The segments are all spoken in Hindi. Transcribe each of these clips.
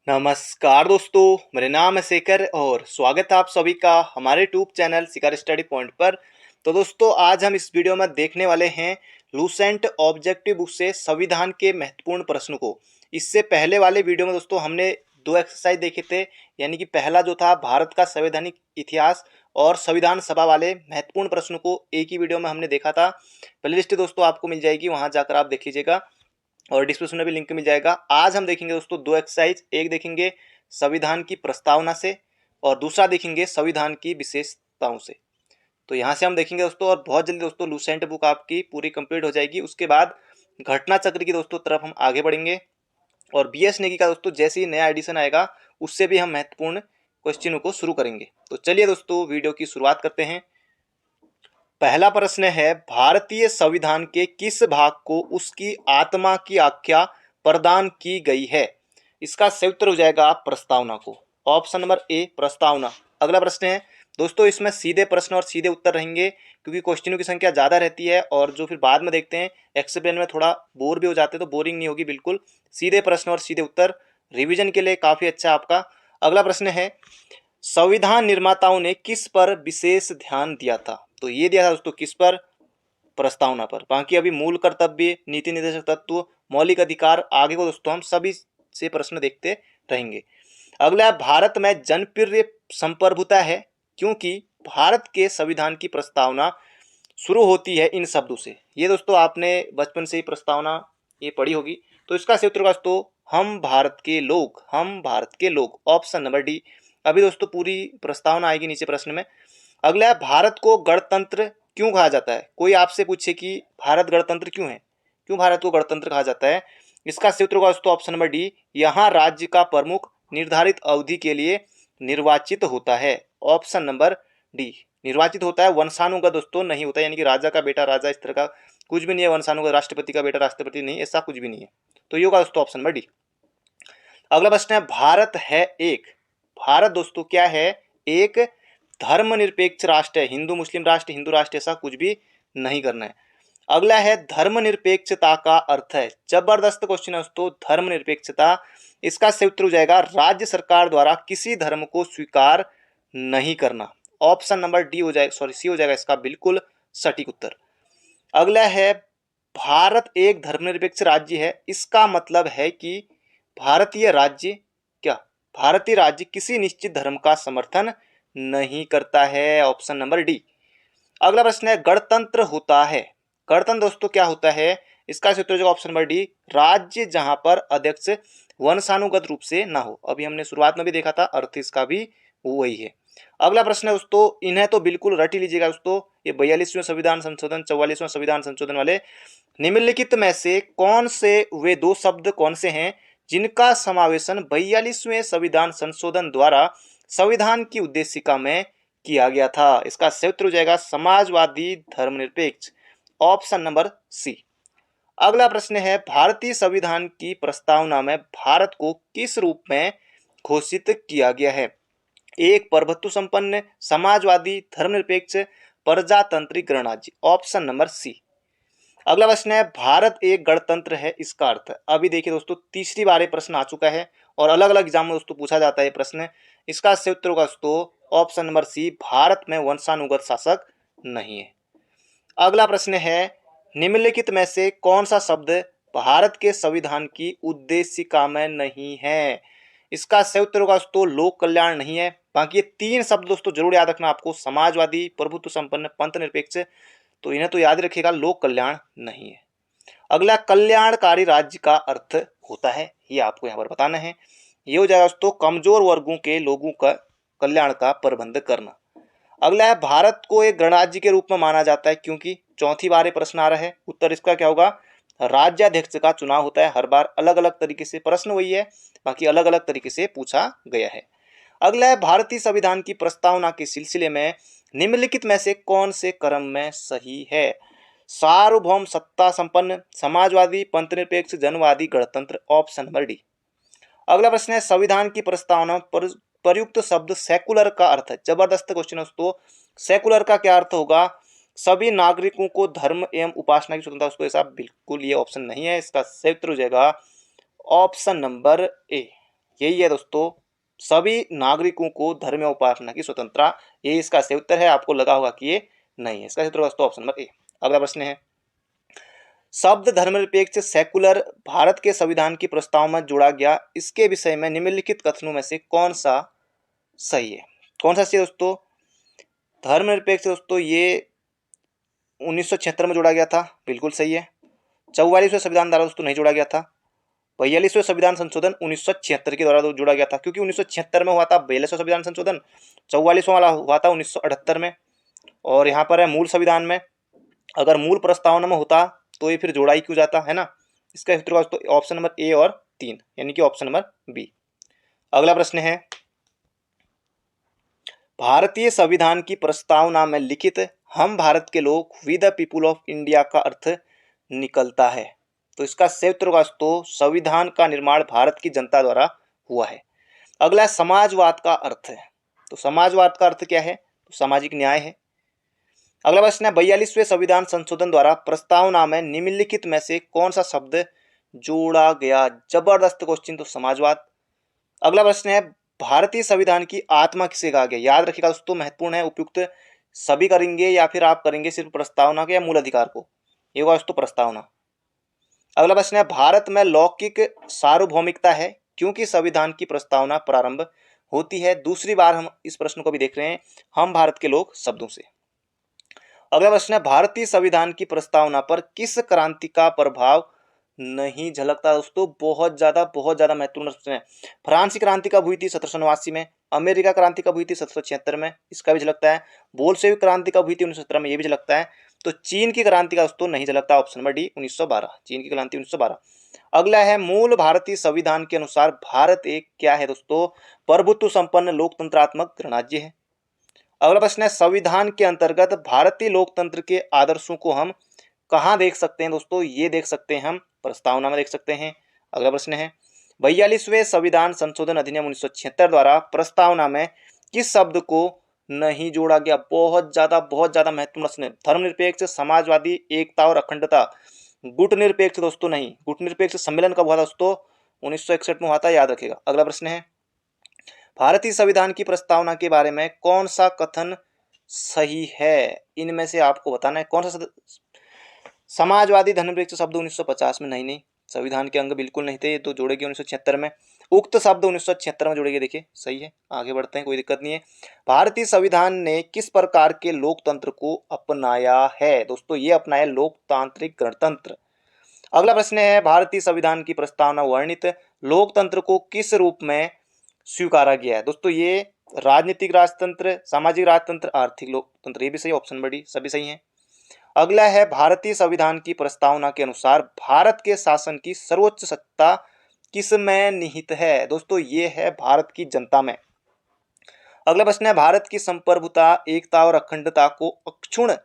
नमस्कार दोस्तों, मेरे नाम है शेखर और स्वागत है आप सभी का हमारे यूट्यूब चैनल शिखर स्टडी पॉइंट पर। तो दोस्तों, आज हम इस वीडियो में देखने वाले हैं लूसेंट ऑब्जेक्टिव बुक से संविधान के महत्वपूर्ण प्रश्नों को। इससे पहले वाले वीडियो में दोस्तों हमने दो एक्सरसाइज देखे थे, यानी कि पहला जो था भारत का संवैधानिक इतिहास और संविधान सभा वाले महत्वपूर्ण प्रश्नों को एक ही वीडियो में हमने देखा था। प्लेलिस्ट दोस्तों आपको मिल जाएगी, वहाँ जाकर आप देख लीजिएगा और डिस्क्रिप्शन में भी लिंक मिल जाएगा। आज हम देखेंगे दोस्तों दो एक्सरसाइज, एक देखेंगे संविधान की प्रस्तावना से और दूसरा देखेंगे संविधान की विशेषताओं से। तो यहाँ से हम देखेंगे दोस्तों, और बहुत जल्दी दोस्तों लूसेंट बुक आपकी पूरी कंप्लीट हो जाएगी। उसके बाद घटना चक्र की दोस्तों तरफ हम आगे बढ़ेंगे और बीएस नेगी का दोस्तों जैसे ही नया एडिशन आएगा उससे भी हम महत्वपूर्ण क्वेश्चनों को शुरू करेंगे। तो चलिए दोस्तों वीडियो की शुरुआत करते हैं। पहला प्रश्न है, भारतीय संविधान के किस भाग को उसकी आत्मा की आख्या प्रदान की गई है? इसका सही उत्तर हो जाएगा प्रस्तावना को। ऑप्शन नंबर ए प्रस्तावना। अगला प्रश्न है दोस्तों, इसमें सीधे प्रश्न और सीधे उत्तर रहेंगे क्योंकि क्वेश्चनों की संख्या ज़्यादा रहती है और जो फिर बाद में देखते हैं एक्सप्लेन में थोड़ा बोर भी हो जाते हैं, तो बोरिंग नहीं होगी बिल्कुल। सीधे प्रश्न और सीधे उत्तर रिवीजन के लिए काफ़ी अच्छा आपका। अगला प्रश्न है, संविधान निर्माताओं ने किस पर विशेष ध्यान दिया था? तो ये दिया था दोस्तों किस पर? प्रस्तावना पर। बाकी अभी मूल कर्तव्य, नीति निर्देशक तत्व, मौलिक अधिकार, आगे को दोस्तों हम सभी से प्रश्न देखते रहेंगे। अगला, भारत में जनप्रिय संप्रभुता है क्योंकि भारत के संविधान की प्रस्तावना शुरू होती है इन शब्दों से। ये दोस्तों आपने बचपन से ही प्रस्तावना ये पढ़ी होगी। तो इसका सही उत्तर होगा दोस्तों हम भारत के लोग, हम भारत के लोग। Option number D. अभी दोस्तों पूरी प्रस्तावना आएगी नीचे प्रश्न में। अगला है, भारत को गणतंत्र क्यों कहा जाता है? कोई आपसे पूछे कि भारत गणतंत्र क्यों है, क्यों भारत को गणतंत्र कहा जाता है? इसका सही उत्तर होगा दोस्तों ऑप्शन नंबर डी। यहाँ राज्य का प्रमुख निर्धारित अवधि के लिए निर्वाचित होता है। ऑप्शन नंबर डी निर्वाचित होता है, वंशानुगत दोस्तों नहीं होता, यानी कि राजा का बेटा राजा इस तरह का कुछ भी नहीं है, वंशानुगत राष्ट्रपति का बेटा राष्ट्रपति नहीं, ऐसा कुछ भी नहीं है। तो ये होगा दोस्तों ऑप्शन नंबर डी। अगला प्रश्न है, भारत है एक, भारत दोस्तों क्या है? एक धर्मनिरपेक्ष राष्ट्र है। हिंदू मुस्लिम राष्ट्र, हिंदू राष्ट्र ऐसा कुछ भी नहीं करना है। अगला है, धर्मनिरपेक्षता का अर्थ है। जबरदस्त क्वेश्चन है दोस्तों, धर्मनिरपेक्षता। इसका सही उत्तर हो जाएगा राज्य सरकार द्वारा किसी धर्म को स्वीकार नहीं करना। ऑप्शन नंबर डी हो जाएगा, सॉरी सी हो जाएगा इसका बिल्कुल सटीक उत्तर। अगला है, भारत एक धर्मनिरपेक्ष राज्य है। इसका मतलब है कि भारतीय राज्य क्या, भारतीय राज्य किसी निश्चित धर्म का समर्थन नहीं करता है। Option number D. अगला प्रश्न है, गणतंत्र होता है, गणतंत्र दोस्तों क्या होता है? इसका उत्तर हो जाएगा ऑप्शन नंबर डी, राज्य जहां पर अध्यक्ष वंशानुगत रूप से ना हो। अभी हमने शुरुआत में भी देखा था, अर्थ इसका भी वही है। अगला प्रश्न है दोस्तों, इन्हें तो बिल्कुल रट ही लीजिएगा दोस्तों, ये 42वें संविधान संशोधन 44वें संविधान संशोधन वाले। निम्नलिखित में से कौन से वे दो शब्द कौन से हैं जिनका समावेशन 42वें संविधान संशोधन द्वारा संविधान की उद्देशिका में किया गया था? इसका सही उत्तर हो जाएगा समाजवादी धर्मनिरपेक्ष। Option number C. अगला प्रश्न है, भारतीय संविधान की प्रस्तावना में भारत को किस रूप में घोषित किया गया है? एक प्रभुत्व संपन्न, समाजवादी, धर्मनिरपेक्ष, प्रजातांत्रिक गणराज्य। Option number C. अगला प्रश्न है, भारत एक गणतंत्र है, इसका अर्थ? अभी देखिए दोस्तों तीसरी बार ये प्रश्न आ चुका है और अलग अलग एग्जाम में दोस्तों पूछा जाता है ये प्रश्न। इसका सही उत्तर होगा दोस्तों ऑप्शन नंबर सी, भारत में वंशानुगत शासक नहीं है। अगला प्रश्न है, निम्नलिखित में से कौन सा शब्द भारत के संविधान की उद्देशिका में नहीं है? इसका सही उत्तर होगा दोस्तों लोक कल्याण नहीं है। बाकी ये तीन शब्द दोस्तों जरूर याद रखना आपको, समाजवादी, प्रभुत्व संपन्न, पंथ निरपेक्ष, तो इन्हें तो याद रखिएगा, लोक कल्याण नहीं है। अगला, कल्याणकारी राज्य का अर्थ होता है, ये आपको यहाँ पर बताना है। ये हो जाएगा दोस्तों कमजोर वर्गों के लोगों का कल्याण का प्रबंध करना। अगला है, भारत को एक गणराज्य के रूप में माना जाता है क्योंकि? चौथी बार ये प्रश्न आ रहा है। उत्तर इसका क्या होगा? राज्याध्यक्ष का चुनाव होता है हर बार, अलग अलग तरीके से प्रश्न वही है, बाकी अलग अलग तरीके से पूछा गया है। अगला है, भारतीय संविधान की प्रस्तावना के सिलसिले में निम्नलिखित में से कौन से क्रम में सही है? सार्वभौम, सत्ता संपन्न, समाजवादी, पंथनिरपेक्ष, जनवादी, गणतंत्र। Option number D. अगला प्रश्न है, संविधान की प्रस्तावना पर प्रयुक्त शब्द सेकुलर का अर्थ है। जबरदस्त क्वेश्चन है दोस्तों, सेकुलर का क्या अर्थ होगा? सभी नागरिकों को धर्म एवं उपासना की स्वतंत्रता, उसको ऐसा बिल्कुल ये ऑप्शन नहीं है। इसका सही उत्तर हो जाएगा ऑप्शन नंबर ए। यही है दोस्तों, सभी नागरिकों को धर्म या उपासना की स्वतंत्रता। ये इसका सही उत्तर है। आपको लगा होगा कि ये नहीं है। इसका सही उत्तर दोस्तों ऑप्शन नंबर ए। अगला प्रश्न है, शब्द धर्मनिरपेक्ष सेकुलर भारत के संविधान की प्रस्ताव में जोड़ा गया, इसके विषय में निम्नलिखित कथनों में से कौन सा सही है? कौन सा सही है दोस्तों? धर्मनिरपेक्ष दोस्तों ये 1976 में जोड़ा गया था, बिल्कुल सही है। 44वें संविधान द्वारा दोस्तों नहीं जोड़ा गया था। 42वें संविधान संशोधन 1976 के द्वारा जोड़ा गया था, क्योंकि 1976 में हुआ था 42वां संविधान संशोधन, 44वां वाला हुआ था 1978 में। और यहाँ पर है मूल संविधान में, अगर मूल प्रस्तावना में होता तो ये फिर जोड़ा ही क्यों जाता, है ना। इसका उत्तर तो ऑप्शन नंबर ए और 3, यानी कि ऑप्शन नंबर बी। अगला प्रश्न है, भारतीय संविधान की प्रस्तावना में लिखित हम भारत के लोग we the people of India का अर्थ निकलता है। तो इसका सही उत्तर होगा दोस्तों, संविधान का निर्माण भारत की जनता द्वारा हुआ है। अगला समाजवाद का अर्थ है। तो समाजवाद का अर्थ क्या है? तो सामाजिक न्याय है। अगला प्रश्न है, 42वें संविधान संशोधन द्वारा प्रस्तावना में निम्नलिखित में से कौन सा शब्द जोड़ा गया? जबरदस्त क्वेश्चन, तो समाजवाद। अगला प्रश्न है, भारतीय संविधान की आत्मा किसे कहा गया? याद रखिएगा दोस्तों, महत्वपूर्ण है। उपयुक्त सभी करेंगे या फिर आप करेंगे सिर्फ प्रस्तावना के या मूल अधिकार को? ये होगा दोस्तों प्रस्तावना। अगला प्रश्न है, भारत में लौकिक सार्वभौमिकता है क्योंकि संविधान की प्रस्तावना प्रारंभ होती है। दूसरी बार हम इस प्रश्न को भी देख रहे हैं, हम भारत के लोग शब्दों से। अगला प्रश्न है, भारतीय संविधान की प्रस्तावना पर किस क्रांति का प्रभाव नहीं झलकता? दोस्तों बहुत ज्यादा महत्वपूर्ण प्रश्न है। फ्रांसीसी क्रांति कब हुई थी? 1789 में। अमेरिका क्रांति कब हुई थी? 1776 में, इसका भी झलकता है। बोल्शेविक क्रांति कब हुई थी? 1917 में, ये भी झलकता है। तो चीन की क्रांति का दोस्तों नहीं झलकता, ऑप्शन नंबर डी 1912, चीन की क्रांति 1912। अगला है, मूल भारतीय संविधान के अनुसार भारत एक क्या है दोस्तों? प्रभुत्व संपन्न लोकतंत्रात्मक गणराज्य है। अगला प्रश्न है, संविधान के अंतर्गत भारतीय लोकतंत्र के आदर्शों को हम कहाँ देख सकते हैं दोस्तों? ये देख सकते हैं हम प्रस्तावना में देख सकते हैं। अगला प्रश्न है, 42वें संविधान संशोधन अधिनियम 1976 द्वारा प्रस्तावना में किस शब्द को नहीं जोड़ा गया? बहुत ज्यादा महत्वपूर्ण प्रश्न है। धर्मनिरपेक्ष, समाजवादी, एकता और अखंडता। गुटनिरपेक्ष दोस्तों नहीं। गुटनिरपेक्ष सम्मेलन कब हुआ था दोस्तों? 1961 में हुआ था, याद रखिएगा। अगला प्रश्न है, भारतीय संविधान की प्रस्तावना के बारे में कौन सा कथन सही है? इनमें से आपको बताना है कौन सा। समाजवादी, धर्मनिरपेक्ष शब्द 1950 में नहीं, संविधान के अंग बिल्कुल नहीं थे, ये तो जोड़े गए 1976 में। उक्त शब्द 1976 में जोड़े गए, देखिए सही है। आगे बढ़ते हैं, कोई दिक्कत नहीं है। भारतीय संविधान ने किस प्रकार के लोकतंत्र को अपनाया है? दोस्तों ये अपनाया लोकतांत्रिक गणतंत्र। अगला प्रश्न है, भारतीय संविधान की प्रस्तावना वर्णित लोकतंत्र को किस रूप में स्वीकारा गया है? दोस्तों ये राजनीतिक राजतंत्र, सामाजिक राजतंत्र, आर्थिक लोकतंत्र, ये भी सही, ऑप्शन नंबर डी सभी सही हैं। अगला है, भारतीय संविधान की प्रस्तावना के अनुसार भारत के शासन की सर्वोच्च सत्ता किस में निहित है? दोस्तों ये है भारत की जनता में। अगला प्रश्न है, भारत की संप्रभुता, एकता और अखंडता को अक्षुण्ण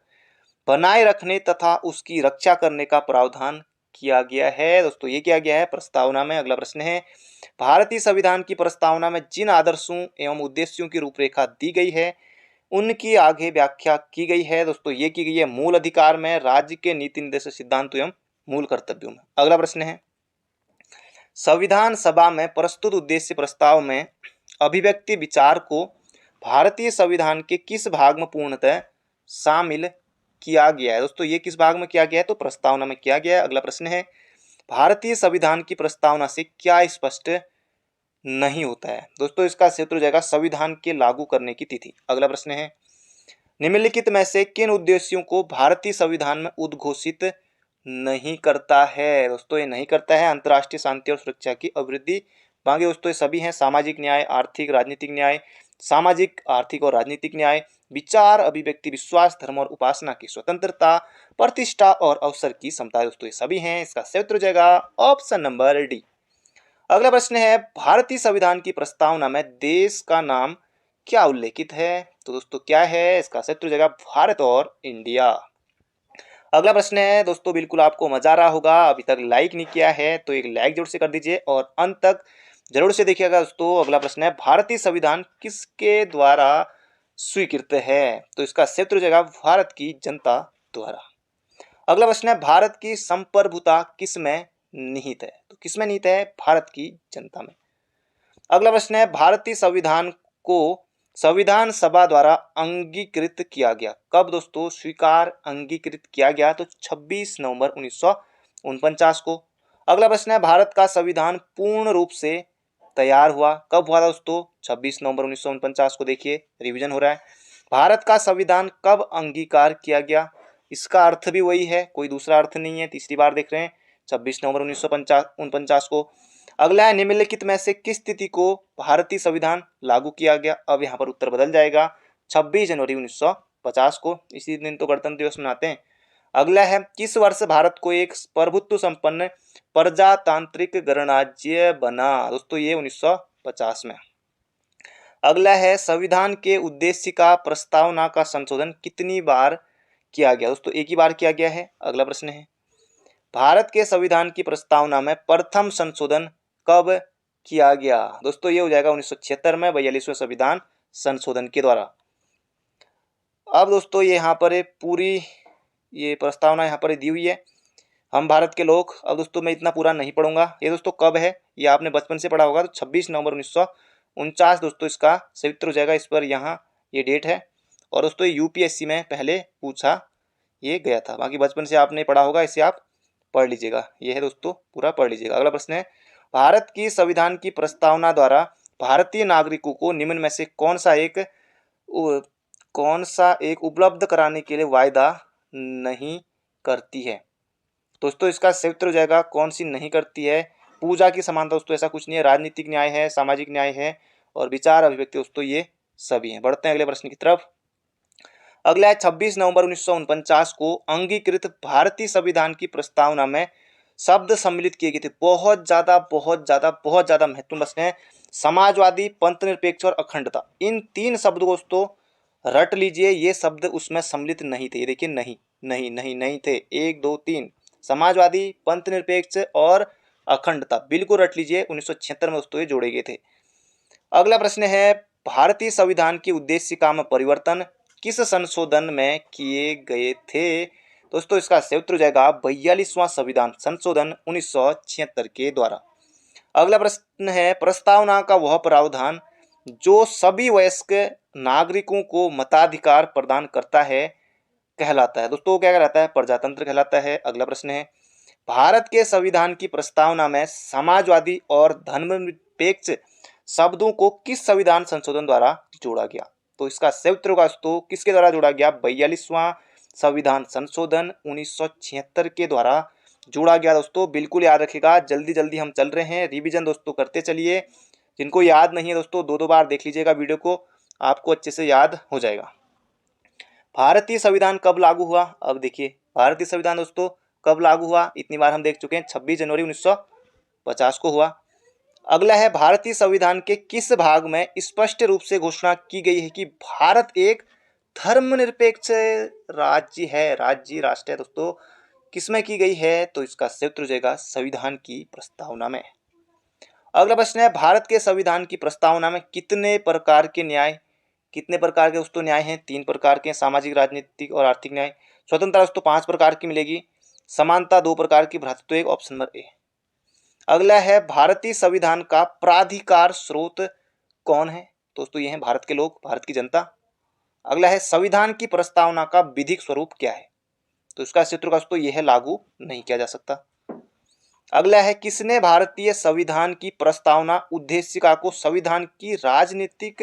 बनाए रखने तथा उसकी रक्षा करने का प्रावधान किया गया है। दोस्तों ये किया गया है प्रस्तावना में। अगला प्रश्न है, भारतीय संविधान की प्रस्तावना में जिन आदर्शों एवं उद्देश्यों की रूपरेखा दी गई है उनकी आगे व्याख्या की गई है। दोस्तों ये की गई है मूल अधिकार में, राज्य के नीति निर्देश सिद्धांतों एवं मूल कर्तव्यों में। अगला प्रश्न है, संविधान सभा में प्रस्तुत उद्देश्य प्रस्ताव में अभिव्यक्ति विचार को भारतीय संविधान के किस भाग में पूर्णतः शामिल किया गया है? दोस्तों ये किस भाग में किया गया है? तो प्रस्तावना में किया गया है। अगला प्रश्न है, भारतीय संविधान की प्रस्तावना से क्या स्पष्ट नहीं होता है? दोस्तों इसका सही उत्तर हो जाएगा संविधान के लागू करने की तिथि। अगला प्रश्न है, निम्नलिखित में से किन उद्देश्यों को भारतीय संविधान में उद्घोषित नहीं करता है? दोस्तों ये नहीं करता है अंतर्राष्ट्रीय शांति और सुरक्षा की अभिवृद्धि। बाकी दोस्तों ये सभी हैं, सामाजिक न्याय, आर्थिक राजनीतिक न्याय, सामाजिक आर्थिक और राजनीतिक न्याय, विचार, अभिव्यक्ति, विश्वास, धर्म और उपासना की स्वतंत्रता, प्रतिष्ठा और अवसर की समता। दोस्तों ये सभी हैं। इसका सही उत्तर हो जाएगा ऑप्शन नंबर डी। अगला प्रश्न है, भारतीय संविधान की प्रस्तावना में देश का नाम क्या उल्लेखित है? तो दोस्तों क्या है? इसका सही उत्तर हो जाएगा भारत और इंडिया। अगला प्रश्न है दोस्तों, बिल्कुल आपको मजा आ रहा होगा, अभी तक लाइक नहीं किया है तो एक लाइक जरूर से कर दीजिए और अंत तक जरूर से देखिएगा दोस्तों। अगला प्रश्न है, भारतीय संविधान किसके द्वारा स्वीकृत है? तो इसका सही उत्तर हो जाएगा भारत की जनता द्वारा। अगला प्रश्न है, भारत की संप्रभुता किस में निहित है? तो किस में निहित है? भारत की जनता में। अगला प्रश्न है भारतीय संविधान को संविधान सभा द्वारा अंगीकृत किया गया कब दोस्तों? स्वीकार अंगीकृत किया गया तो 26 नवंबर 1949 को। अगला प्रश्न है भारत का संविधान पूर्ण रूप से तैयार हुआ कब हुआ था दोस्तों? 26 नवंबर 1949 को। देखिए रिवीजन हो रहा है। भारत का संविधान कब अंगीकार किया गया? इसका अर्थ भी वही है, कोई दूसरा अर्थ नहीं है, तीसरी बार देख रहे हैं 26 नवंबर 1949 को। अगला है निम्नलिखित में से किस तिथि को भारतीय संविधान लागू किया गया? अब यहाँ पर उत्तर बदल जाएगा 26 जनवरी 1950 को, इसी दिन तो गणतंत्र दिवस मनाते हैं। अगला है किस वर्ष भारत को एक प्रभुत्व संपन्न प्रजातांत्रिक गणराज्य बना? दोस्तों ये 1950 में। अगला है संविधान के उद्देश्य का प्रस्तावना का संशोधन कितनी बार किया गया? दोस्तों एक ही बार किया गया है। अगला प्रश्न है भारत के संविधान की प्रस्तावना में प्रथम संशोधन कब किया गया? दोस्तों ये हो जाएगा 1976 में 42वें संविधान संशोधन के द्वारा। अब दोस्तों ये यहाँ पर पूरी ये प्रस्तावना यहाँ पर दी हुई है, हम भारत के लोग। अब दोस्तों मैं इतना पूरा नहीं पढ़ूंगा, ये दोस्तों कब है ये आपने बचपन से पढ़ा होगा, तो 26 नवंबर 1949 दोस्तों इसका सही उत्तर हो जाएगा। इस पर यहाँ ये डेट है और दोस्तों यूपीएससी में पहले पूछा ये गया था, बाकी बचपन से आपने पढ़ा होगा, इसे आप पढ़ लीजिएगा। यह है दोस्तों पूरा पढ़ लीजिएगा। अगला प्रश्न है भारत की संविधान की प्रस्तावना द्वारा भारतीय नागरिकों को निम्न में से कौन सा एक उपलब्ध कराने के लिए वायदा नहीं करती है? दोस्तों इसका सही उत्तर हो जाएगा कौन सी नहीं करती है? पूजा की समानता दोस्तों ऐसा कुछ नहीं है, राजनीतिक न्याय है, सामाजिक न्याय है और विचार अभिव्यक्ति दोस्तों ये सभी हैं। बढ़ते हैं अगले प्रश्न की तरफ। अगला है 26 नवंबर 1949 को अंगीकृत भारतीय संविधान की प्रस्तावना में शब्द सम्मिलित किए गए थे। बहुत ज्यादा महत्वपूर्ण प्रश्न है। समाजवादी, पंथ निरपेक्ष और अखंडता, इन तीन शब्दों को दोस्तों रट लीजिए। ये शब्द उसमें सम्मिलित नहीं थे, ये देखिए नहीं थे। 1 2 3 समाजवादी, पंथ निरपेक्ष और अखंडता बिल्कुल रट लीजिए। 1976 में दोस्तों ये जोड़े गए थे। अगला प्रश्न है भारतीय संविधान की उद्देशिका में परिवर्तन किस संशोधन में किए गए थे? दोस्तों इसका सही उत्तर हो जाएगा 42वां संविधान संशोधन 1976 के द्वारा। अगला प्रश्न है प्रस्तावना का वह प्रावधान जो सभी वयस्क नागरिकों को मताधिकार प्रदान करता है कहलाता है? दोस्तों क्या कहलाता है? प्रजातंत्र कहलाता है। अगला प्रश्न है भारत के संविधान की प्रस्तावना में समाजवादी और धर्मनिरपेक्ष शब्दों को किस संविधान संशोधन द्वारा जोड़ा गया? तो इसका सही उत्तर होगा दोस्तों किसके द्वारा जोड़ा गया? 42वां संविधान संशोधन 1976 के द्वारा जोड़ा गया। दोस्तों बिल्कुल याद रखिएगा, जल्दी हम चल रहे हैं, रिवीजन दोस्तों करते चलिए। जिनको याद नहीं है दोस्तों 2 बार देख लीजिएगा वीडियो को, आपको अच्छे से याद हो जाएगा। भारतीय संविधान कब लागू हुआ? अब देखिए भारतीय संविधान दोस्तों कब लागू हुआ, इतनी बार हम देख चुके हैं, 26 जनवरी 1950 को हुआ। अगला है भारतीय संविधान के किस भाग में स्पष्ट रूप से घोषणा की गई है कि भारत एक धर्मनिरपेक्ष राष्ट्र है? दोस्तों किसमें की गई है? तो इसका सही उत्तर हो जाएगा संविधान की प्रस्तावना में। अगला प्रश्न है भारत के संविधान की प्रस्तावना में कितने प्रकार के दोस्तों न्याय हैं? 3 प्रकार के, सामाजिक, राजनीतिक और आर्थिक न्याय। स्वतंत्रता दोस्तों 5 प्रकार की मिलेगी, समानता 2 प्रकार की, भ्रातृत्व 1, ऑप्शन नंबर ए। अगला है भारतीय संविधान का प्राधिकार स्रोत कौन है? दोस्तों ये है भारत के लोग, भारत की जनता। अगला है संविधान की प्रस्तावना का विधिक स्वरूप क्या है? तो इसका सूत्र दोस्तों यह है लागू नहीं किया जा सकता। अगला है किसने भारतीय संविधान की प्रस्तावना उद्देशिका को संविधान की राजनीतिक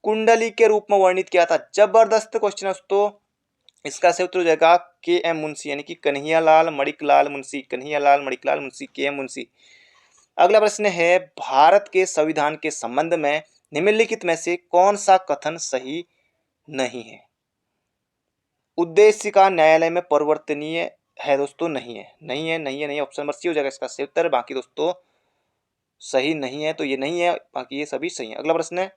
कुंडली के रूप में वर्णित किया था? जबरदस्त क्वेश्चन है दोस्तों, इसका सही उत्तर हो जाएगा के.एम. मुंशी, यानी कि कन्हैयालाल मणिकलाल मुंशी के.एम. मुंशी। अगला प्रश्न है भारत के संविधान के संबंध में निम्नलिखित में से कौन सा कथन सही नहीं है? उद्देशिका न्यायालय में परिवर्तनीय है दोस्तों, नहीं है, ऑप्शन नंबर सी हो जाएगा इसका सही उत्तर। बाकी दोस्तों सही नहीं है, तो ये नहीं है, बाकी ये सभी सही है। अगला प्रश्न है,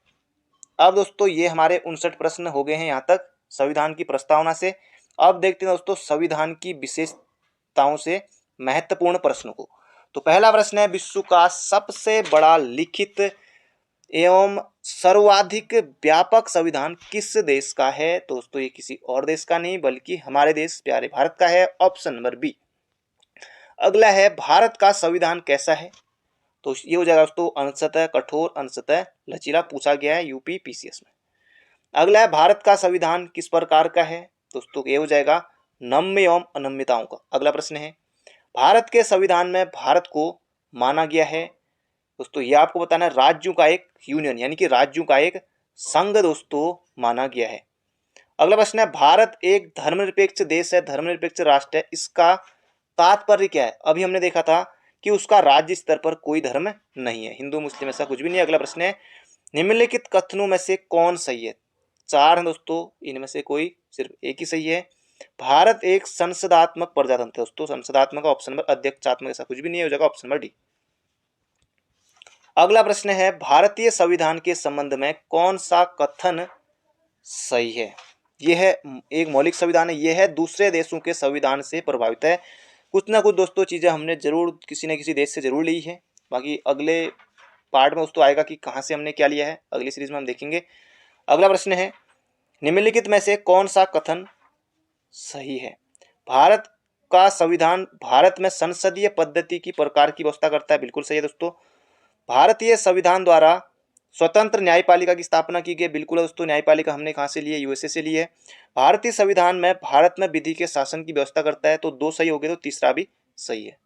अब दोस्तों ये हमारे 59 प्रश्न हो गए हैं यहाँ तक संविधान की प्रस्तावना से। अब देखते हैं दोस्तों संविधान की विशेषताओं से महत्वपूर्ण प्रश्नों को। तो पहला प्रश्न है विश्व का सबसे बड़ा लिखित एवं सर्वाधिक व्यापक संविधान किस देश का है? दोस्तों ये किसी और देश का नहीं बल्कि हमारे देश प्यारे भारत का है, ऑप्शन नंबर बी। अगला है भारत का संविधान कैसा है? तो ये हो जाएगा दोस्तों अंशतः कठोर अंशतः लचीला, पूछा गया है यूपी पीसीएस में। अगला है भारत का संविधान किस प्रकार का है? दोस्तों ये हो जाएगा नम्य एवं अनम्यताओं का। अगला प्रश्न है भारत के संविधान में भारत को माना गया है। दोस्तों ये आपको बताना है राज्यों का एक यूनियन यानी कि राज्यों का एक संघ दोस्तों माना गया है। अगला प्रश्न है भारत एक धर्मनिरपेक्ष देश है, धर्मनिरपेक्ष राष्ट्र है, इसका तात्पर्य क्या है? अभी हमने देखा था कि उसका राज्य स्तर पर कोई धर्म नहीं है, हिंदू मुस्लिम ऐसा कुछ भी नहीं है। अगला प्रश्न है निम्नलिखित कथनों में से कौन सही है? 4 हैं दोस्तों, इनमें से कोई सिर्फ एक ही सही है। भारत एक संसदात्मक प्रजातंत्र है। दोस्तों संसदात्मक ऑप्शन नंबर, अध्यक्षात्मक ऐसा कुछ भी नहीं है, हो जाएगा ऑप्शन नंबर डी। अगला प्रश्न है भारतीय संविधान के संबंध में कौन सा कथन सही है? यह है एक मौलिक संविधान है, यह है दूसरे देशों के संविधान से प्रभावित है। कुछ ना कुछ दोस्तों चीजें हमने जरूर किसी न किसी देश से जरूर ली है, बाकी अगले पार्ट में दोस्तों आएगा कि कहाँ से हमने क्या लिया है, अगली सीरीज में हम देखेंगे। अगला प्रश्न है निम्नलिखित में से कौन सा कथन सही है? भारत का संविधान भारत में संसदीय पद्धति की प्रकार की व्यवस्था करता है, बिल्कुल सही है दोस्तों। भारतीय संविधान द्वारा स्वतंत्र न्यायपालिका की स्थापना की गई, बिल्कुल है दोस्तों। न्यायपालिका हमने कहाँ से ली है? यूएसए से ली है। भारतीय संविधान में भारत में विधि के शासन की व्यवस्था करता है, तो 2 सही हो गए, तो तीसरा भी सही है।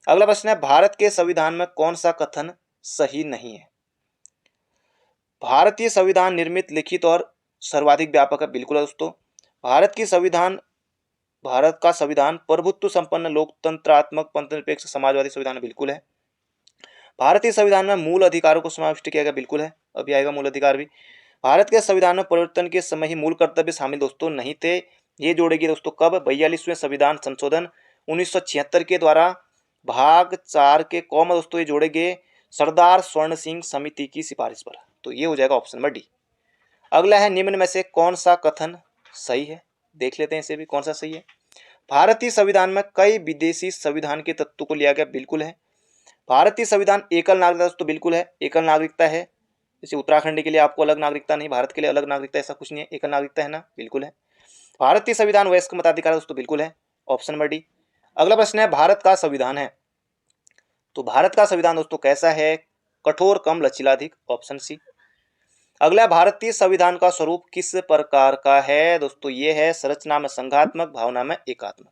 अगला प्रश्न है भारत के संविधान में कौन सा कथन सही नहीं है? भारतीय संविधान निर्मित, लिखित और सर्वाधिक व्यापक है, बिल्कुल है दोस्तों। भारत का संविधान प्रभुत्व संपन्न लोकतंत्रात्मक पंथनिरपेक्ष समाजवादी संविधान, बिल्कुल है। भारतीय संविधान में मूल अधिकारों को समाविष्ट किया गया, बिल्कुल है, अभी आएगा मूल अधिकार भी। भारत के संविधान में परिवर्तन के समय ही मूल कर्तव्य शामिल दोस्तों नहीं थे। ये जोड़ेगी दोस्तों कब? 42वें संविधान संशोधन 1976 के द्वारा भाग 4 के कॉम दोस्तों ये जोड़े गए सरदार स्वर्ण सिंह समिति की सिफारिश पर, तो ये हो जाएगा ऑप्शन नंबर डी। अगला है निम्न में से कौन सा कथन सही है? देख लेते हैं इसे भी कौन सा सही है। भारतीय संविधान में कई विदेशी संविधान के तत्वों को लिया गया, बिल्कुल है। भारतीय संविधान एकल नागरिकता दोस्तों, बिल्कुल है, एकल नागरिकता है। जैसे उत्तराखंड के लिए आपको अलग नागरिकता नहीं, भारत के लिए अलग नागरिकता, ऐसा कुछ नहीं है, एकल नागरिकता है ना, बिल्कुल है। भारतीय संविधान वयस्क मताधिकार दोस्तों, बिल्कुल है, ऑप्शन नंबर डी। अगला प्रश्न है भारत का संविधान है, तो भारत का संविधान दोस्तों कैसा है? कठोर, कम, लचीला, अधिक, ऑप्शन सी। अगला भारतीय संविधान का स्वरूप किस प्रकार का है? दोस्तों ये है संरचना में संघात्मक, भावना में एकात्मक।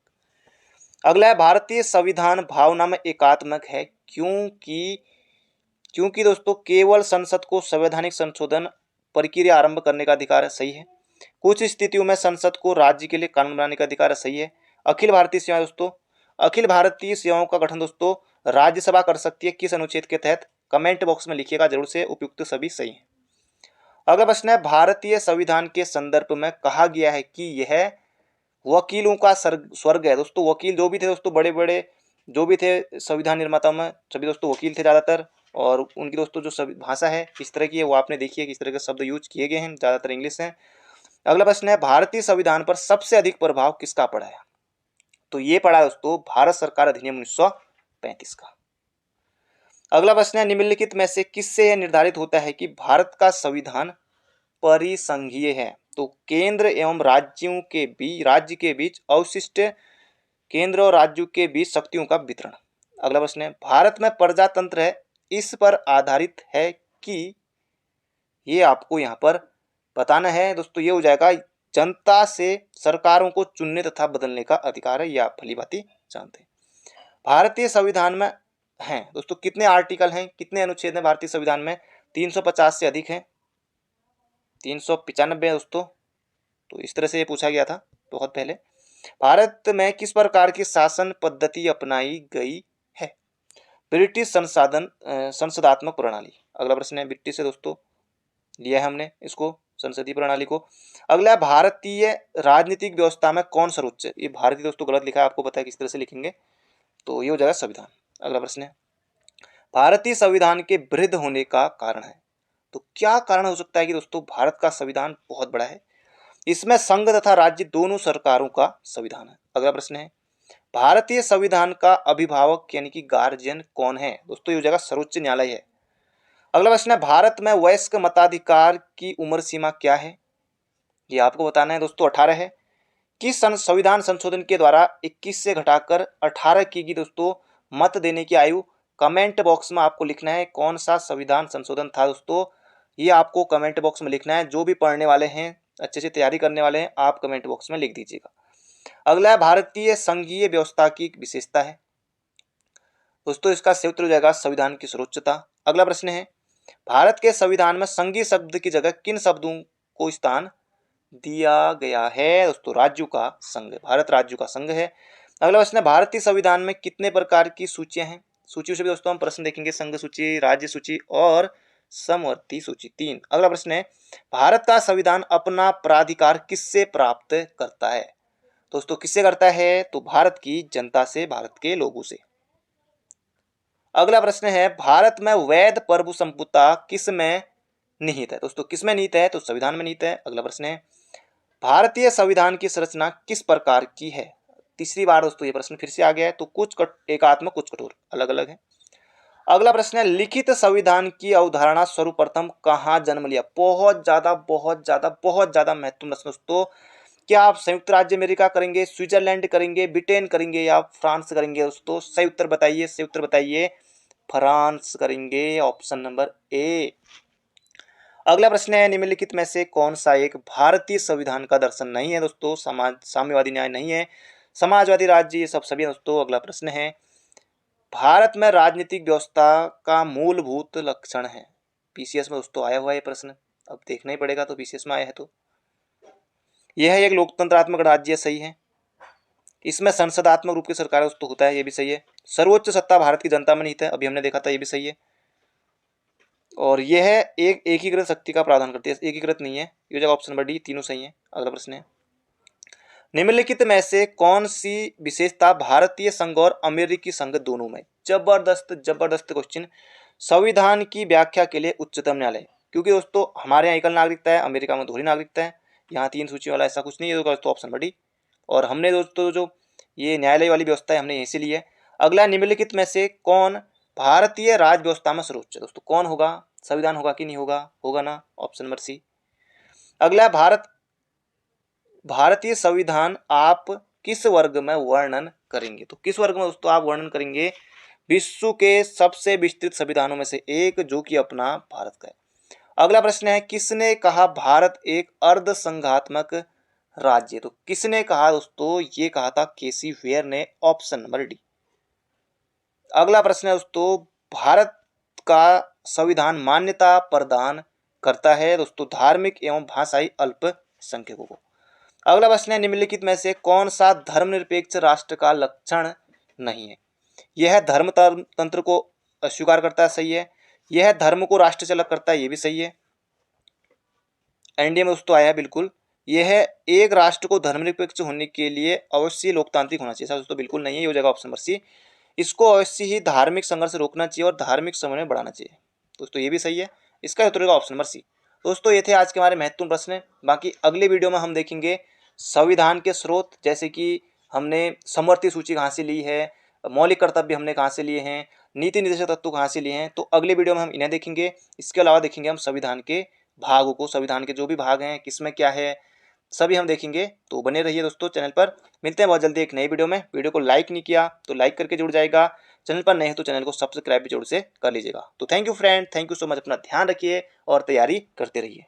अगला है भारतीय संविधान भावना में एकात्मक है क्योंकि दोस्तों केवल संसद को संवैधानिक संशोधन प्रक्रिया आरंभ करने का अधिकार है, सही है। कुछ स्थितियों में संसद को राज्य के लिए कानून बनाने का अधिकार है, सही है। अखिल भारतीय सेवाएं दोस्तों, अखिल भारतीय सेवाओं का गठन दोस्तों राज्यसभा कर सकती है, किस अनुच्छेद के तहत? कमेंट बॉक्स में लिखिएगा जरूर से, उपयुक्त सभी सही है। अगला प्रश्न है भारतीय संविधान के संदर्भ में कहा गया है कि यह वकीलों का स्वर्ग है। दोस्तों वकील जो भी थे दोस्तों, बड़े बड़े जो भी थे संविधान निर्माताओं में, सभी दोस्तों वकील थे ज़्यादातर, और उनकी दोस्तों जो भाषा है किस तरह की है वो आपने देखी है, किस तरह के शब्द यूज किए गए हैं, ज़्यादातर इंग्लिश हैं। अगला प्रश्न है भारतीय संविधान पर सबसे अधिक प्रभाव किसका पड़ा है? तो ये पड़ा है दोस्तों भारत सरकार अधिनियम 1935 का। अगला प्रश्न है निम्नलिखित में से किससे यह निर्धारित होता है कि भारत का संविधान परिसंघीय है? तो केंद्र एवं राज्य के बीच अवशिष्ट केंद्र और राज्यों के बीच शक्तियों का वितरण। अगला प्रश्न है भारत में प्रजातंत्र है, इस पर आधारित है कि? ये आपको यहाँ पर बताना है दोस्तों, ये हो जाएगा जनता से सरकारों को चुनने तथा बदलने का अधिकार है, ये आप भली भांति जानते हैं। भारतीय संविधान में हैं दोस्तों कितने आर्टिकल हैं, कितने अनुच्छेद हैं भारतीय संविधान में? 350 से अधिक हैं, 395 है दोस्तों, तो इस तरह से ये पूछा गया था बहुत पहले। भारत में किस प्रकार की शासन पद्धति अपनाई गई है? ब्रिटिश संसदात्मक प्रणाली। अगला प्रश्न है ब्रिटिश से दोस्तों लिया है हमने इसको, संसदीय प्रणाली को। अगला भारतीय राजनीतिक व्यवस्था में कौन सर्वोच्च? ये भारतीय दोस्तों गलत लिखा है, आपको पता है किस तरह से लिखेंगे, तो ये हो जाएगा संविधान। अगला प्रश्न है भारतीय संविधान के वृहद होने का कारण है, तो क्या कारण हो सकता है कि दोस्तों भारत का संविधान बहुत बड़ा है, इसमें संघ तथा राज्य दोनों सरकारों का संविधान है। अगला प्रश्न है भारतीय संविधान का अभिभावक यानी कि गार्जियन कौन है? दोस्तों ये हो जाएगा सर्वोच्च न्यायालय है। अगला प्रश्न है भारत में वयस्क मताधिकार की उम्र सीमा क्या है? ये आपको बताना है दोस्तों 18 है। किस संविधान संशोधन के द्वारा 21 से घटाकर 18 की गई दोस्तों मत देने की आयु कमेंट बॉक्स में आपको लिखना है कौन सा संविधान संशोधन था दोस्तों, ये आपको कमेंट बॉक्स में लिखना है। जो भी पढ़ने वाले हैं, अच्छे से तैयारी करने वाले हैं, आप कमेंट बॉक्स में लिख दीजिएगा। अगला है भारतीय संघीय व्यवस्था की विशेषता है दोस्तों, इसका सही उत्तर हो जाएगा संविधान की सर्वोच्चता। अगला प्रश्न है भारत के संविधान में संघीय शब्द की जगह किन शब्दों को स्थान दिया गया है दोस्तों, राज्यों का संघ, भारत राज्यों का संघ है। अगला प्रश्न है भारतीय संविधान में कितने प्रकार की सूचियां हैं, सूची से भी दोस्तों हम प्रश्न देखेंगे, संघ सूची, राज्य सूची और समवर्ती सूची 3। अगला प्रश्न है भारत का संविधान अपना प्राधिकार किससे प्राप्त करता है दोस्तों, किससे करता है, तो भारत की जनता से, भारत के लोगों से। अगला प्रश्न है भारत में वैध प्रभु संप्रभुता किस में निहित है दोस्तों, किस में निहित है, तो संविधान में निहित है। अगला प्रश्न है भारतीय संविधान की संरचना किस प्रकार की है, तीसरी बार दोस्तों ये प्रश्न फिर से आ गया है, तो कुछ एकात्मक कुछ कठोर, अलग अलग है। अगला प्रश्न है लिखित संविधान की अवधारणा सर्वप्रथम कहाँ जन्म लिया, बहुत ज्यादा महत्वपूर्ण प्रश्न दोस्तों। क्या आप संयुक्त राज्य अमेरिका करेंगे, स्विट्जरलैंड करेंगे, ब्रिटेन करेंगे या फ्रांस करेंगे दोस्तों, सही उत्तर बताइए, सही उत्तर बताइए, फ्रांस करेंगे, ऑप्शन नंबर ए। अगला प्रश्न है निम्नलिखित में से कौन सा एक भारतीय संविधान का दर्शन नहीं है दोस्तों, साम्यवादी न्याय नहीं है, समाजवादी राज्य, ये सब सभी दोस्तों। अगला प्रश्न है भारत में राजनीतिक व्यवस्था का मूलभूत लक्षण है, पीसीएस में दोस्तों आया हुआ है प्रश्न, अब देखना ही पड़ेगा, तो पीसीएस में आया है तो यह है एक लोकतंत्रात्मक राज्य, सही है। इसमें संसदात्मक रूप की सरकार दोस्तों होता है, ये भी सही है। सर्वोच्च सत्ता भारत की जनता में निहित है, अभी हमने देखा था, ये भी सही है। और यह एक एकीकृत शक्ति का प्रावधान करती है, एकीकृत नहीं है, ये जगह ऑप्शन नंबर डी, तीनों सही है। अगला प्रश्न है निम्नलिखित में से कौन सी विशेषता भारतीय संघ और अमेरिकी संघ दोनों में, जबरदस्त क्वेश्चन, संविधान की व्याख्या के लिए उच्चतम न्यायालय, क्योंकि दोस्तों हमारे यहाँ एकल नागरिकता है, अमेरिका में दोहरी नागरिकता है, यहाँ 3 सूची वाला ऐसा कुछ नहीं है दोस्तों, ऑप्शन नंबर डी। और हमने दोस्तों जो ये न्यायालय वाली व्यवस्था है हमने यहीं से ली है। अगला निम्नलिखित में से कौन भारतीय राज व्यवस्था में सर्वोच्च दोस्तों, कौन होगा, संविधान होगा कि नहीं होगा, होगा ना, ऑप्शन नंबर सी। अगला भारतीय संविधान आप किस वर्ग में वर्णन करेंगे, तो किस वर्ग में दोस्तों आप वर्णन करेंगे, विश्व के सबसे विस्तृत संविधानों में से एक, जो कि अपना भारत का है। अगला प्रश्न है किसने कहा भारत एक अर्ध संघात्मक राज्य, तो किसने कहा दोस्तों, ये कहा था केसी वेयर ने, ऑप्शन नंबर डी। अगला प्रश्न है दोस्तों भारत का संविधान मान्यता प्रदान करता है दोस्तों धार्मिक एवं भाषाई अल्पसंख्यकों को। अगला प्रश्न है निम्नलिखित में से कौन सा धर्मनिरपेक्ष राष्ट्र का लक्षण नहीं है, यह धर्म तंत्र को अस्वीकार करता है, सही है। यह धर्म को राष्ट्र से अलग करता है, ये भी सही है, एनडीए में दोस्तों आया है बिल्कुल। यह एक राष्ट्र को धर्मनिरपेक्ष होने के लिए अवश्य लोकतांत्रिक होना चाहिए, दोस्तों बिल्कुल नहीं है, ये हो जाएगा ऑप्शन नंबर सी। इसको अवश्य ही धार्मिक संघर्ष रोकना चाहिए और धार्मिक समन्वय बढ़ाना चाहिए, दोस्तों ये भी सही है, इसका उत्तर होगा ऑप्शन नंबर सी। दोस्तों ये थे आज के हमारे महत्वपूर्ण प्रश्न, बाकी अगले वीडियो में हम देखेंगे संविधान के स्रोत, जैसे कि हमने समवर्ती सूची कहाँ से ली है, मौलिक कर्तव्य हमने कहाँ से लिए हैं, नीति निर्देशक तत्व कहाँ से लिए हैं, तो अगले वीडियो में हम इन्हें देखेंगे। इसके अलावा देखेंगे हम संविधान के भागों को, संविधान के जो भी भाग हैं किसमें क्या है, सभी हम देखेंगे। तो बने रहिए दोस्तों चैनल पर, मिलते हैं बहुत जल्दी एक नई वीडियो में। वीडियो को लाइक नहीं किया तो लाइक करके जुड़ जाएगा, चैनल पर नए हैं तो चैनल को सब्सक्राइब भी जरूर से कर लीजिएगा। तो thank you friend, thank you so much, अपना ध्यान रखिए और तैयारी करते रहिए।